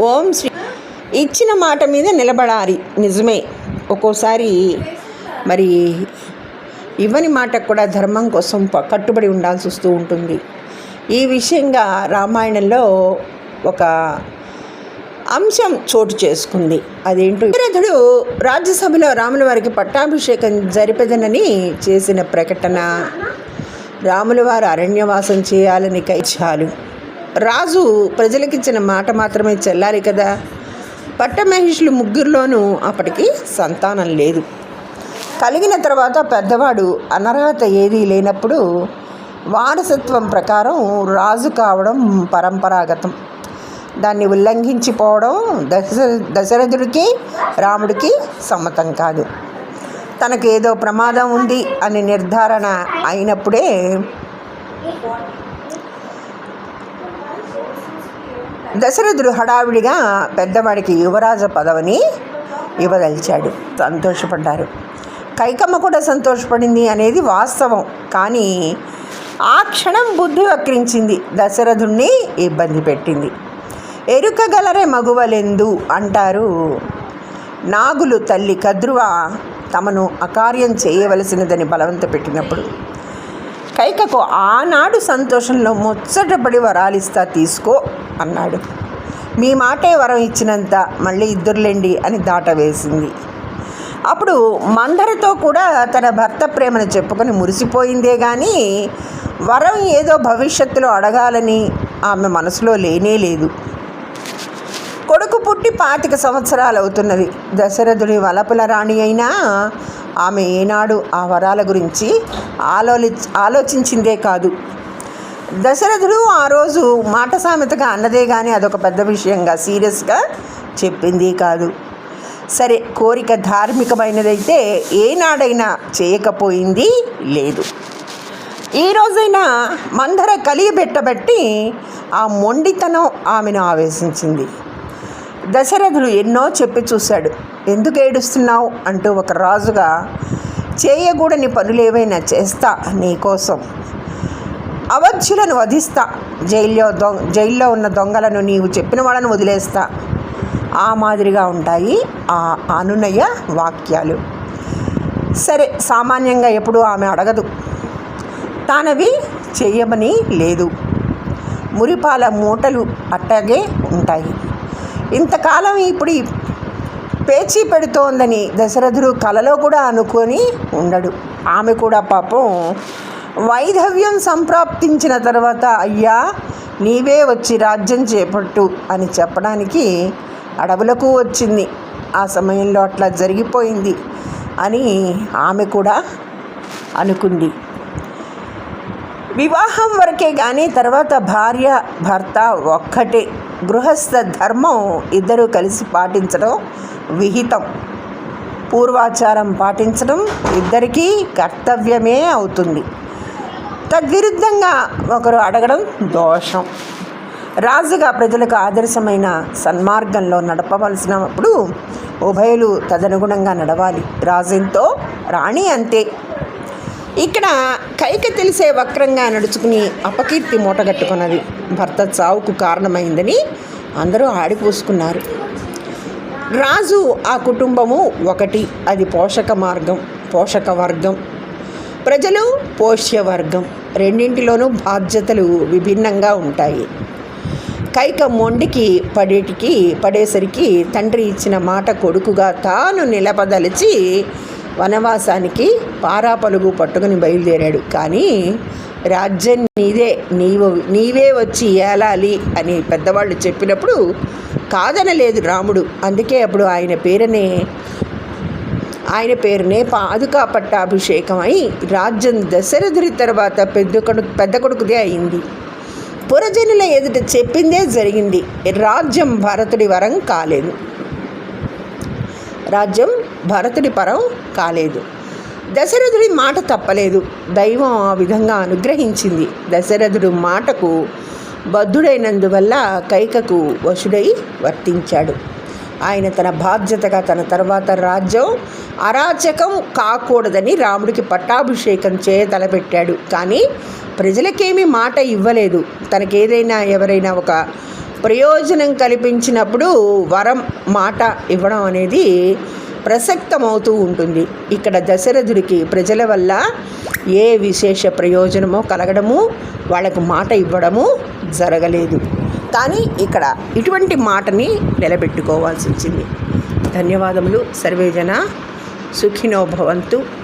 ఓం శ్రీ. ఇచ్చిన మాట మీద నిలబడాలి. నిజమే, ఒక్కోసారి మరి ఇవ్వని మాటకు కూడా ధర్మం కోసం కట్టుబడి ఉండాల్సి వస్తూ ఉంటుంది. ఈ విషయంగా రామాయణంలో ఒక అంశం చోటు చేసుకుంది. అదేంటో, దశరథుడు రాజ్యసభలో రాముల వారికి పట్టాభిషేకం జరిపెదనని చేసిన ప్రకటన, రాముల వారు అరణ్యవాసం చేయాలని చాలు. రాజు ప్రజలకిచ్చిన మాట మాత్రమే చెల్లాలి కదా. పట్టమహిషులు ముగ్గురులోనూ అప్పటికి సంతానం లేదు. కలిగిన తర్వాత పెద్దవాడు అనర్హత ఏదీ లేనప్పుడు వారసత్వం ప్రకారం రాజు కావడం పరంపరాగతం. దాన్ని ఉల్లంఘించిపోవడం దశరథుడికి రాముడికి సమ్మతం కాదు. తనకు ఏదో ప్రమాదం ఉంది అని నిర్ధారణ అయినప్పుడే దశరథుడు హడావిడిగా పెద్దవాడికి యువరాజ పదవిని ఇవ్వదలిచాడు. సంతోషపడ్డారు. కైకమ్మ కూడా సంతోషపడింది అనేది వాస్తవం. కానీ ఆ క్షణం బుద్ధి వక్రించింది, దశరథుణ్ణి ఇబ్బంది పెట్టింది. ఎరుకగలరే మగువలెందు అంటారు. నాగులు తల్లి కద్రువ తమను అకార్యం చేయవలసినదని బలవంత పెట్టినప్పుడు కైకకు ఆనాడు సంతోషంలో ముచ్చటపడి వరాలిస్తా తీసుకో అన్నాడు. మీ మాటే వరం ఇచ్చినంత, మళ్ళీ ఇద్దరులేండి అని దాటవేసింది. అప్పుడు మందరతో కూడా తన భర్త ప్రేమను చెప్పుకొని మురిసిపోయిందే కానీ వరం ఏదో భవిష్యత్తులో అడగాలని ఆమె మనసులో లేనే లేదు. కొడుకు పుట్టి 25 సంవత్సరాలు అవుతున్నది. దశరథుడి వలపుల రాణి అయినా ఆమె ఏనాడు ఆ వరాల గురించి ఆలోచించిందే కాదు. దశరథుడు ఆ రోజు మాట సామెతగా అన్నదే కానీ అదొక పెద్ద విషయంగా సీరియస్గా చెప్పింది కాదు. సరే, కోరిక ధార్మికమైనదైతే ఏనాడైనా చేయకపోయింది లేదు. ఈ రోజైనా మందర కలియబెట్టబట్టి ఆ మొండితనం ఆమెను ఆవేశించింది. దశరథుడు ఎన్నో చెప్పి చూశాడు. ఎందుకు ఏడుస్తున్నావు అంటూ ఒక రాజుగా చేయకూడని పనులేవైనా చేస్తా నీకోసం, అవధ్యులను వధిస్తా, జైల్లో ఉన్న దొంగలను నీవు చెప్పిన వాళ్ళను వదిలేస్తా, ఆ మాదిరిగా ఉంటాయి ఆ అనునయ వాక్యాలు. సరే, సామాన్యంగా ఎప్పుడూ ఆమె అడగదు, తానవి చెయ్యమని లేదు. మురిపాల మూటలు అట్టాగే ఉంటాయి. ఇంతకాలం ఇప్పుడు పేచీ పెడుతోందని దశరథుడు కలలో కూడా అనుకొని ఉండడు. ఆమె కూడా పాపం వైధవ్యం సంప్రాప్తించిన తర్వాత అయ్యా నీవే వచ్చి రాజ్యం చేపట్టు అని చెప్పడానికి అడవులకు వచ్చింది. ఆ సమయంలో అట్లా జరిగిపోయింది అని ఆమె కూడా అనుకుంది. వివాహం వరకే కానీ తర్వాత భార్య భర్త ఒక్కటే. గృహస్థ ధర్మం ఇద్దరూ కలిసి పాటించడం విహితం. పూర్వాచారం పాటించడం ఇద్దరికీ కర్తవ్యమే అవుతుంది. తద్విరుద్ధంగా ఒకరు అడగడం దోషం. రాజుగా ప్రజలకు ఆదర్శమైన సన్మార్గంలో నడపవలసినప్పుడు ఉభయులు తదనుగుణంగా నడవాలి. రాజెంతో రాణి అంతే. ఇక్కడ కైక తెలిసే వక్రంగా నడుచుకుని అపకీర్తి మూటగట్టుకున్నది. భర్త చావుకు కారణమైందని అందరూ ఆడిపోసుకున్నారు. రాజు ఆ కుటుంబము ఒకటి, అది పోషక వర్గం. ప్రజలు పోష్యవర్గం. రెండింటిలోనూ బాధ్యతలు విభిన్నంగా ఉంటాయి. కైక మొండికి పడేసరికి తండ్రి ఇచ్చిన మాట కొడుకుగా తాను నిలపదలిచి వనవాసానికి పారాపలుగు పట్టుకుని బయలుదేరాడు. కానీ రాజ్యం నీదే, నీవే వచ్చి ఏలాలి అని పెద్దవాళ్ళు చెప్పినప్పుడు కాదనలేదు రాముడు. అందుకే అప్పుడు ఆయన పేరునే పాదుకా పట్టాభిషేకం అయి రాజ్యం దశరథుడి తర్వాత పెద్ద కొడుకుదే అయింది. పురజనుల ఎదుట చెప్పిందే జరిగింది. రాజ్యం భరతుడి వరం కాలేదు. దశరథుడి మాట తప్పలేదు. దైవం ఆ విధంగా అనుగ్రహించింది. దశరథుడు మాటకు బద్ధుడైనందువల్ల కైకకు వశుడై వర్తించాడు. ఆయన తన బాధ్యతగా తన తర్వాత రాజ్యం అరాచకం కాకూడదని రాముడికి పట్టాభిషేకం తలపెట్టాడు. కానీ ప్రజలకేమీ మాట ఇవ్వలేదు. తనకేదైనా ఎవరైనా ఒక ప్రయోజనం కల్పించినప్పుడు వరం మాట ఇవ్వడం అనేది ప్రసక్తమవుతూ ఉంటుంది. ఇక్కడ దశరథుడికి ప్రజల వల్ల ఏ విశేష ప్రయోజనమో కలగడము, వాళ్ళకు మాట ఇవ్వడము జరగలేదు. కానీ ఇక్కడ ఇటువంటి మాటని నిలబెట్టుకోవాల్సి వచ్చింది. ధన్యవాదములు. సర్వేజన సుఖినో భవంతు.